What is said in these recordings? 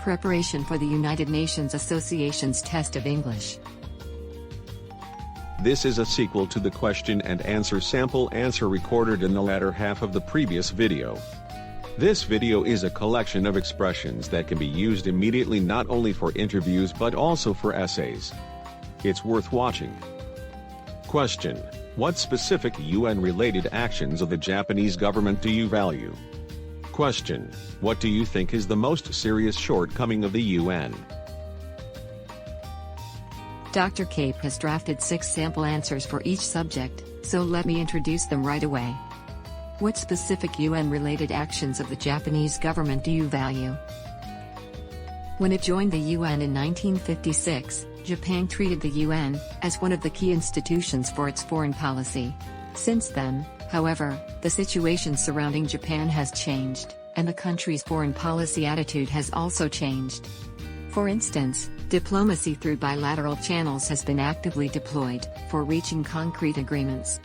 preparation for the United Nations Association's test of English. This is a sequel to the question and answer sample answer recorded in the latter half of the previous video. This video is a collection of expressions that can be used immediately not only for interviews but also for essays. It's worth watching. Question: what specific UN-related actions of the Japanese government do you value? Question: what do you think is the most serious shortcoming of the UN? Dr. Cape has drafted 6 sample answers for each subject, so let me introduce them right away. What specific UN-related actions of the Japanese government do you value? When it joined the UN in 1956, Japan treated the UN as one of the key institutions for its foreign policy. Since then, however, the situation surrounding Japan has changed, and the country's foreign policy attitude has also changed. For instance, diplomacy through bilateral channels has been actively deployed for reaching concrete agreements.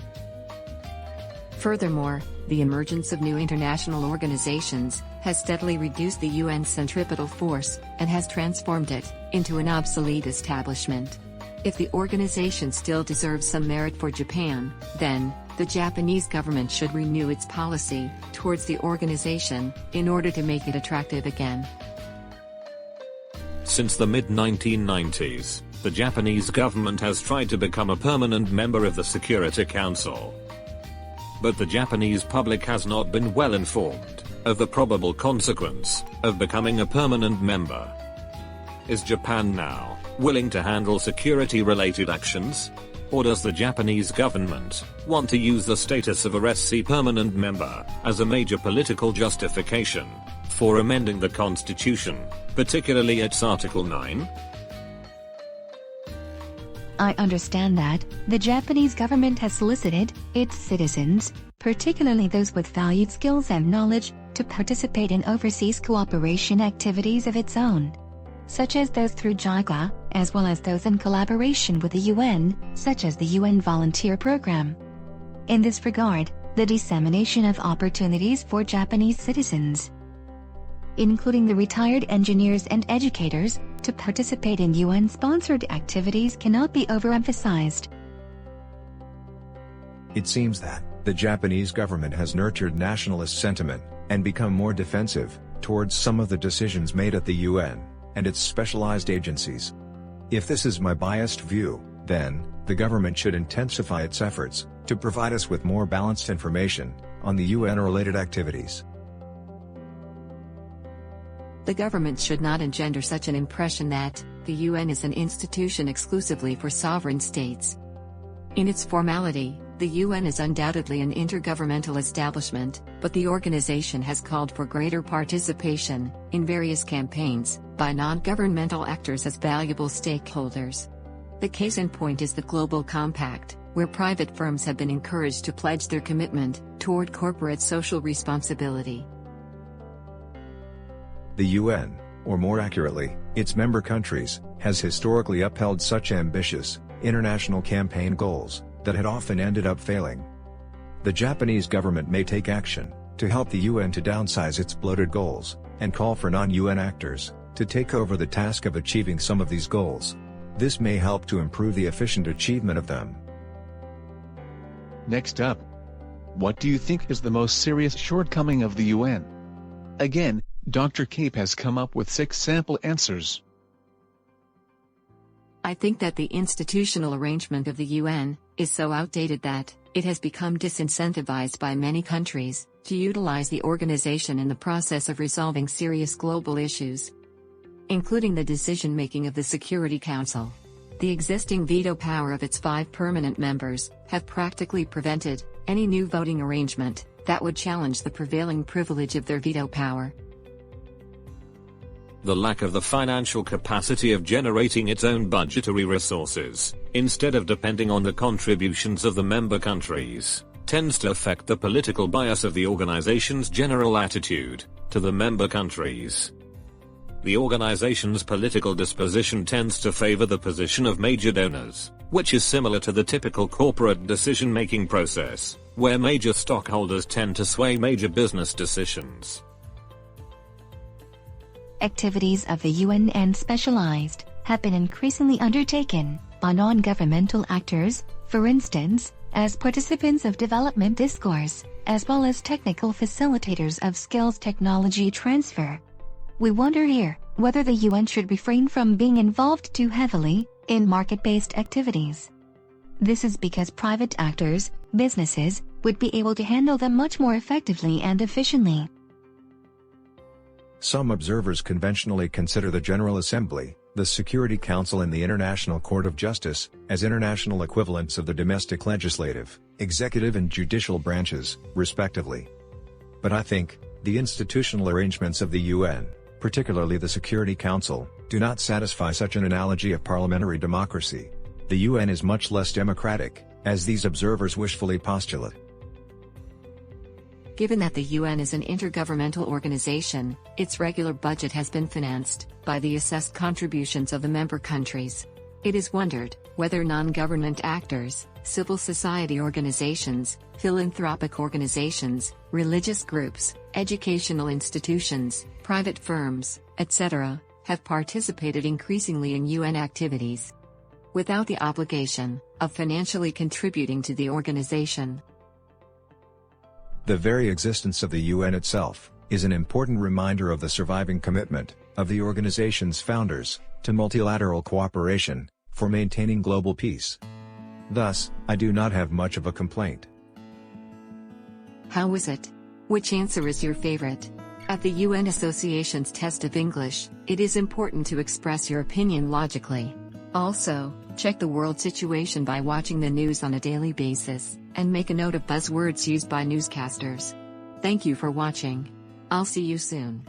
Furthermore, the emergence of new international organizations has steadily reduced the UN's centripetal force and has transformed it into an obsolete establishment. If the organization still deserves some merit for Japan, then the Japanese government should renew its policy towards the organization in order to make it attractive again. Since the mid-1990s, the Japanese government has tried to become a permanent member of the Security Council. But the Japanese public has not been well informed of the probable consequence of becoming a permanent member. Is Japan now willing to handle security-related actions? Or does the Japanese government want to use the status of a SC permanent member as a major political justification for amending the constitution, particularly its Article 9? I understand that the Japanese government has solicited its citizens, particularly those with valued skills and knowledge, to participate in overseas cooperation activities of its own, such as those through JICA, as well as those in collaboration with the UN, such as the UN Volunteer Program. In this regard, the dissemination of opportunities for Japanese citizens, including the retired engineers and educators, to participate in UN-sponsored activities cannot be overemphasized. It seems that the Japanese government has nurtured nationalist sentiment and become more defensive towards some of the decisions made at the UN and its specialized agencies. If this is my biased view, then the government should intensify its efforts to provide us with more balanced information on the UN-related activities. The government should not engender such an impression that the UN is an institution exclusively for sovereign states. In its formality, the UN is undoubtedly an intergovernmental establishment, but the organization has called for greater participation in various campaigns by non-governmental actors as valuable stakeholders. The case in point is the Global Compact, where private firms have been encouraged to pledge their commitment toward corporate social responsibility. The UN, or more accurately, its member countries, has historically upheld such ambitious, international campaign goals that had often ended up failing. The Japanese government may take action to help the UN to downsize its bloated goals and call for non-UN actors to take over the task of achieving some of these goals. This may help to improve the efficient achievement of them. Next up, what do you think is the most serious shortcoming of the UN? Again, Dr. Cape has come up with 6 sample answers. I think that the institutional arrangement of the UN is so outdated that it has become disincentivized by many countries to utilize the organization in the process of resolving serious global issues, including the decision-making of the Security Council. The existing veto power of its 5 permanent members have practically prevented any new voting arrangement that would challenge the prevailing privilege of their veto power. The lack of the financial capacity of generating its own budgetary resources, instead of depending on the contributions of the member countries, tends to affect the political bias of the organization's general attitude to the member countries. The organization's political disposition tends to favor the position of major donors, which is similar to the typical corporate decision-making process, where major stockholders tend to sway major business decisions. activities of the UN and specialized, have been increasingly undertaken by non-governmental actors, for instance, as participants of development discourse, as well as technical facilitators of skills technology transfer. We wonder here whether the UN should refrain from being involved too heavily in market-based activities. This is because private actors, businesses, would be able to handle them much more effectively and efficiently. Some observers conventionally consider the General Assembly, the Security Council and the International Court of Justice as international equivalents of the domestic legislative, executive and judicial branches, respectively. But I think the institutional arrangements of the UN, particularly the Security Council, do not satisfy such an analogy of parliamentary democracy. The UN is much less democratic, as these observers wishfully postulate. Given that the UN is an intergovernmental organization, its regular budget has been financed by the assessed contributions of the member countries. It is wondered whether non-government actors, civil society organizations, philanthropic organizations, religious groups, educational institutions, private firms, etc., have participated increasingly in UN activities without the obligation of financially contributing to the organization. The very existence of the UN itself is an important reminder of the surviving commitment of the organization's founders to multilateral cooperation for maintaining global peace. Thus, I do not have much of a complaint. How was it? Which answer is your favorite? At the UN Association's test of English, it is important to express your opinion logically. Also, check the world situation by watching the news on a daily basis, and make a note of buzzwords used by newscasters. Thank you for watching. I'll see you soon.